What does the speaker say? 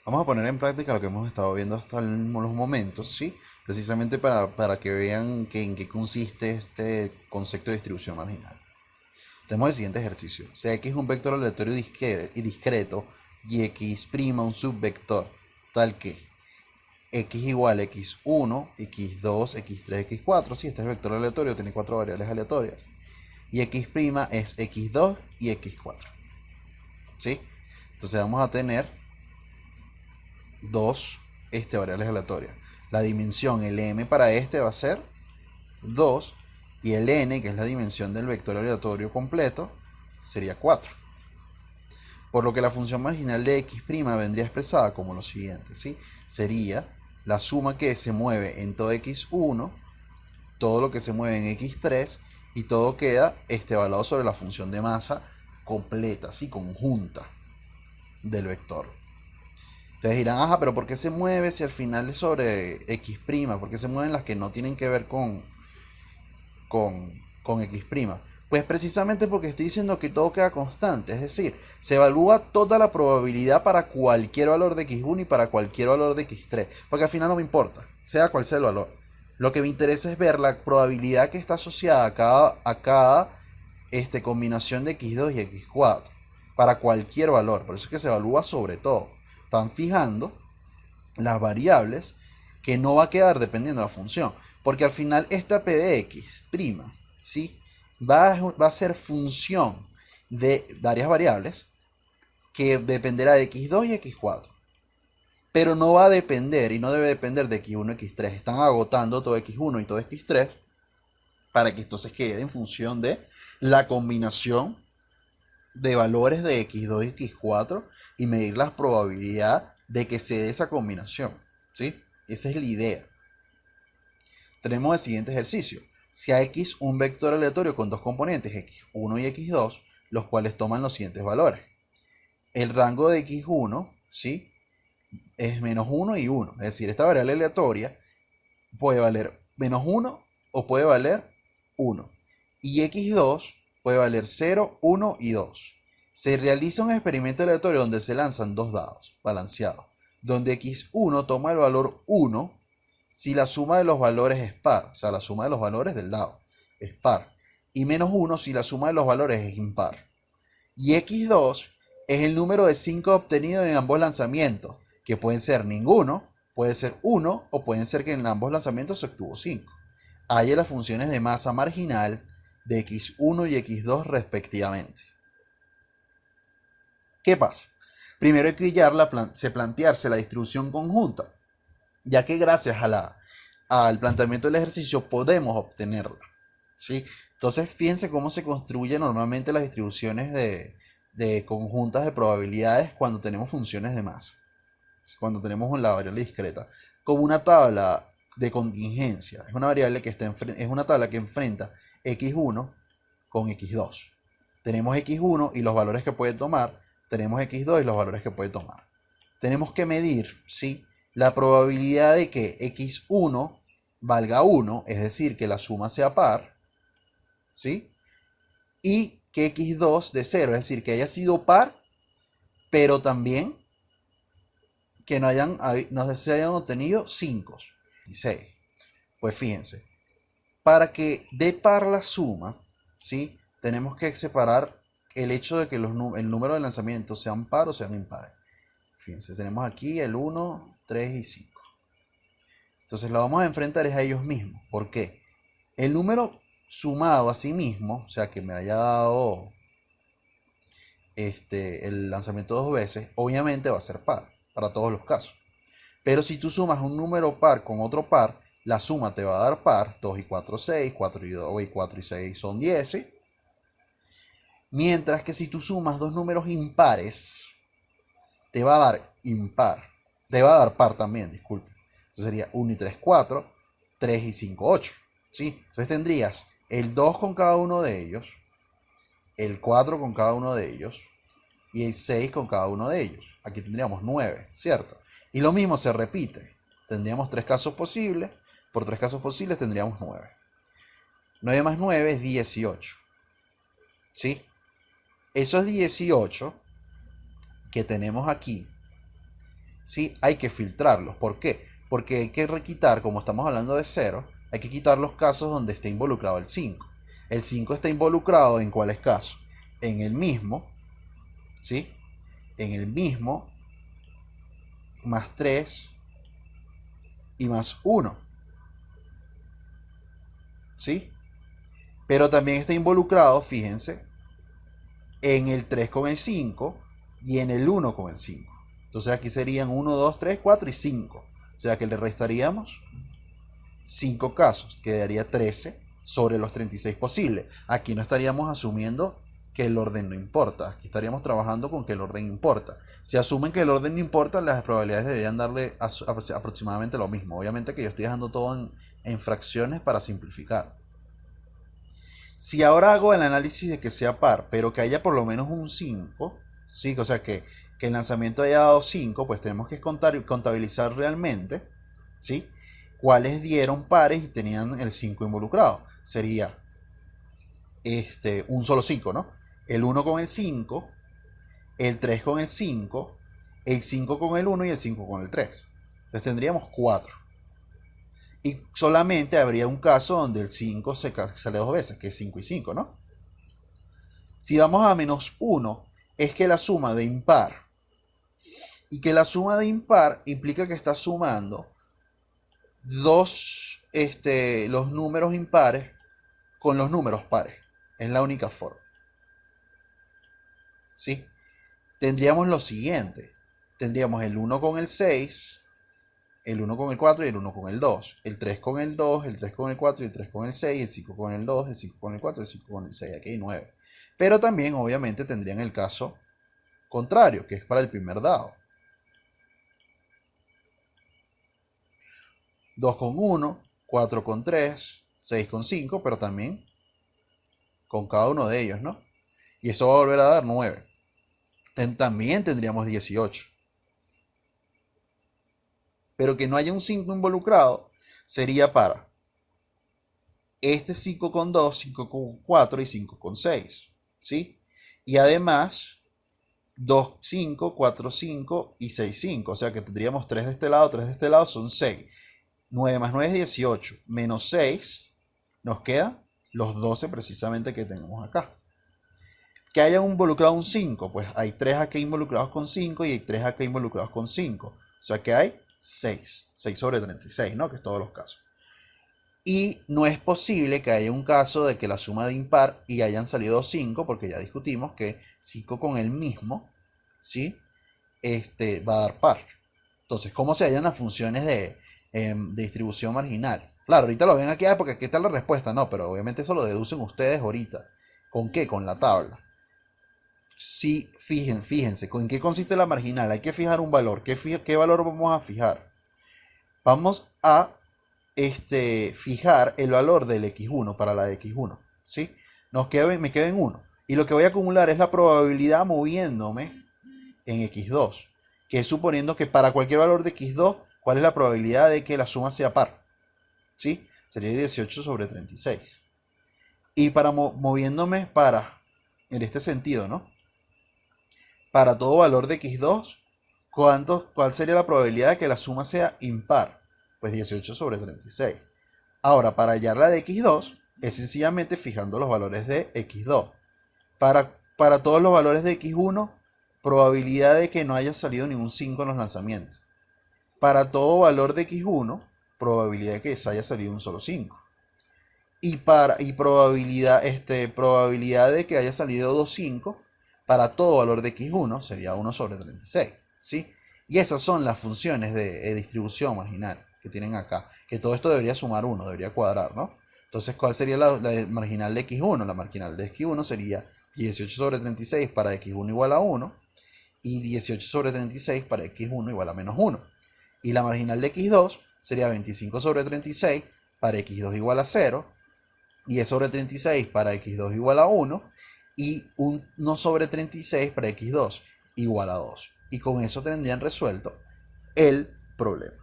Vamos a poner en práctica lo que hemos estado viendo hasta los momentos, ¿sí? Precisamente para que vean en qué consiste este concepto de distribución marginal. Tenemos el siguiente ejercicio. Si x es un vector aleatorio y discreto y x' un subvector tal que x igual a x1, x2, x3, x4. Si este es el vector aleatorio, tiene cuatro variables aleatorias. Y x' es x2 y x4. ¿Sí? Entonces vamos a tener dos variables aleatorias. La dimensión, el m para este va a ser 2 y el n, que es la dimensión del vector aleatorio completo, sería 4. Por lo que la función marginal de x' vendría expresada como lo siguiente, ¿sí? Sería la suma que se mueve en todo x1, todo lo que se mueve en x3 y todo queda evaluado sobre la función de masa completa, ¿sí? Conjunta del vector. Ustedes dirán, ajá, pero ¿por qué se mueve si al final es sobre x'? ¿Por qué se mueven las que no tienen que ver con, con x'? Pues precisamente porque estoy diciendo que todo queda constante, es decir, se evalúa toda la probabilidad para cualquier valor de x1 y para cualquier valor de x3, porque al final no me importa, sea cual sea el valor. Lo que me interesa es ver la probabilidad que está asociada a cada combinación de x2 y x4 para cualquier valor, por eso es que se evalúa sobre todo. Están fijando las variables que no va a quedar dependiendo de la función, porque al final esta p de x', ¿sí? va a ser función de varias variables que dependerá de x2 y x4, pero no va a depender y no debe depender de x1 y x3. Están agotando todo x1 y todo x3 para que entonces quede en función de la combinación de valores de x2 y x4 y medir la probabilidad de que se dé esa combinación, ¿sí? Esa es la idea. Tenemos el siguiente ejercicio. Si a x un vector aleatorio con dos componentes, x1 y x2, los cuales toman los siguientes valores. El rango de x1, ¿sí? Es -1 y 1. Es decir, esta variable aleatoria puede valer -1 o puede valer 1. Y x2 puede valer 0, 1 y 2. Se realiza un experimento aleatorio donde se lanzan dos dados balanceados, donde x1 toma el valor 1 si la suma de los valores es par, o sea, la suma de los valores del dado es par, y -1 si la suma de los valores es impar. Y x2 es el número de 5 obtenido en ambos lanzamientos, que pueden ser ninguno, puede ser 1 o pueden ser que en ambos lanzamientos se obtuvo 5. Hay las funciones de masa marginal de x1 y x2 respectivamente. ¿Qué pasa? Primero hay que plantearse la distribución conjunta, ya que gracias al planteamiento del ejercicio podemos obtenerla, ¿sí? Entonces fíjense cómo se construyen normalmente las distribuciones de conjuntas de probabilidades cuando tenemos funciones de masa, cuando tenemos la variable discreta, como una tabla de contingencia. Es una variable que es una tabla que enfrenta x1 con x2. Tenemos x1 y los valores que puede tomar, tenemos x2 y los valores que puede tomar. Tenemos que medir, ¿sí?, la probabilidad de que x1 valga 1, es decir, que la suma sea par, ¿sí? Y que x2 de 0, es decir, que haya sido par, pero también que no se hayan obtenido 5 y 6. Pues fíjense, para que dé par la suma, ¿sí?, tenemos que separar el hecho de que el número de lanzamientos sean par o sean impares. Fíjense, tenemos aquí el 1, 3 y 5. Entonces lo vamos a enfrentar es a ellos mismos. ¿Por qué? El número sumado a sí mismo, o sea, que me haya dado el lanzamiento dos veces, obviamente va a ser par para todos los casos. Pero si tú sumas un número par con otro par, la suma te va a dar par. 2 y 4, 6, 4 y 2 y 4 y 6 son 10, ¿sí? Mientras que si tú sumas dos números impares, te va a dar impar. Te va a dar par también, disculpe. Entonces sería 1 y 3, 4, 3 y 5, 8. ¿Sí? Entonces tendrías el 2 con cada uno de ellos, el 4 con cada uno de ellos y el 6 con cada uno de ellos. Aquí tendríamos 9, ¿cierto? Y lo mismo se repite. Tendríamos tres casos posibles. Por tres casos posibles tendríamos 9. 9 más 9 es 18. ¿Sí? Esos 18 que tenemos aquí ¿sí? Hay que filtrarlos. ¿Por qué? Porque hay que quitar, como estamos hablando de 0, hay que quitar los casos donde esté involucrado el 5. El 5 está involucrado en cuáles casos? En el mismo, ¿sí? En el mismo, más 3 y más 1, ¿sí? Pero también está involucrado, fíjense, en el 3 con el 5 y en el 1 con el 5. Entonces aquí serían 1, 2, 3, 4 y 5. O sea que le restaríamos 5 casos, quedaría 13 sobre los 36 posibles. Aquí no estaríamos asumiendo que el orden no importa, aquí estaríamos trabajando con que el orden importa. Si asumen que el orden no importa, las probabilidades deberían darle aproximadamente lo mismo. Obviamente que yo estoy dejando todo en fracciones para simplificar. Si ahora hago el análisis de que sea par, pero que haya por lo menos un 5, ¿sí? O sea que el lanzamiento haya dado 5, pues tenemos que contabilizar realmente, ¿sí? Cuáles dieron pares y tenían el 5 involucrado. Sería un solo 5, ¿no? El 1 con el 5, el 3 con el 5, el 5 con el 1 y el 5 con el 3. Entonces tendríamos 4. Y solamente habría un caso donde el 5 sale dos veces, que es 5 y 5, ¿no? Si vamos a menos 1, es que la suma de impar. Y que la suma de impar implica que está sumando los números impares con los números pares. Es la única forma. ¿Sí? Tendríamos lo siguiente. Tendríamos el 1 con el 6, el 1 con el 4 y el 1 con el 2. El 3 con el 2, el 3 con el 4 y el 3 con el 6, el 5 con el 2, el 5 con el 4 y el 5 con el 6. Aquí hay 9. Pero también, obviamente, tendrían el caso contrario, que es para el primer dado. 2 con 1, 4 con 3, 6 con 5, pero también con cada uno de ellos, ¿no? Y eso va a volver a dar 9. También tendríamos 18. Pero que no haya un 5 involucrado sería para este 5 con 2, 5 con 4 y 5 con 6, ¿sí? Y además 2, 5, 4, 5 y 6, 5. O sea que tendríamos 3 de este lado, 3 de este lado, son 6. 9 más 9 es 18. Menos 6 nos queda los 12 precisamente que tenemos acá. Que haya involucrado un 5, pues hay 3 aquí involucrados con 5 y hay 3 aquí involucrados con 5. O sea que hay 6. 6 sobre 36, ¿no? Que es todos los casos. Y no es posible que haya un caso de que la suma de impar y hayan salido 5, porque ya discutimos que 5 con el mismo, ¿sí? Va a dar par. Entonces, ¿cómo se hallan las funciones de distribución marginal? Claro, ahorita lo ven aquí porque aquí está la respuesta, no, pero obviamente eso lo deducen ustedes ahorita. ¿Con qué? Con la tabla. Sí, fíjense, ¿en qué consiste la marginal? Hay que fijar un valor. ¿Qué valor vamos a fijar? Vamos a fijar el valor del x1 para la de x1, ¿sí? Me quedo en 1. Y lo que voy a acumular es la probabilidad moviéndome en x2, que es suponiendo que para cualquier valor de x2, ¿cuál es la probabilidad de que la suma sea par? ¿Sí? Sería 18 sobre 36. Y para moviéndome en este sentido, ¿no? Para todo valor de x2, ¿cuál sería la probabilidad de que la suma sea impar? Pues 18 sobre 36. Ahora, para hallar la de x2, es sencillamente fijando los valores de x2. Para todos los valores de x1, probabilidad de que no haya salido ningún 5 en los lanzamientos. Para todo valor de x1, probabilidad de que se haya salido un solo 5. Y probabilidad de que haya salido 2 5 para todo valor de x1 sería 1 sobre 36, ¿sí? Y esas son las funciones de distribución marginal que tienen acá. Que todo esto debería sumar 1, debería cuadrar, ¿no? Entonces, ¿cuál sería la marginal de x1? La marginal de x1 sería 18 sobre 36 para x1 igual a 1 y 18 sobre 36 para x1 igual a menos 1. Y la marginal de x2 sería 25 sobre 36 para x2 igual a 0, 10 sobre 36 para x2 igual a 1 y 1 sobre 36 para x2 igual a 2. Y con eso tendrían resuelto el problema.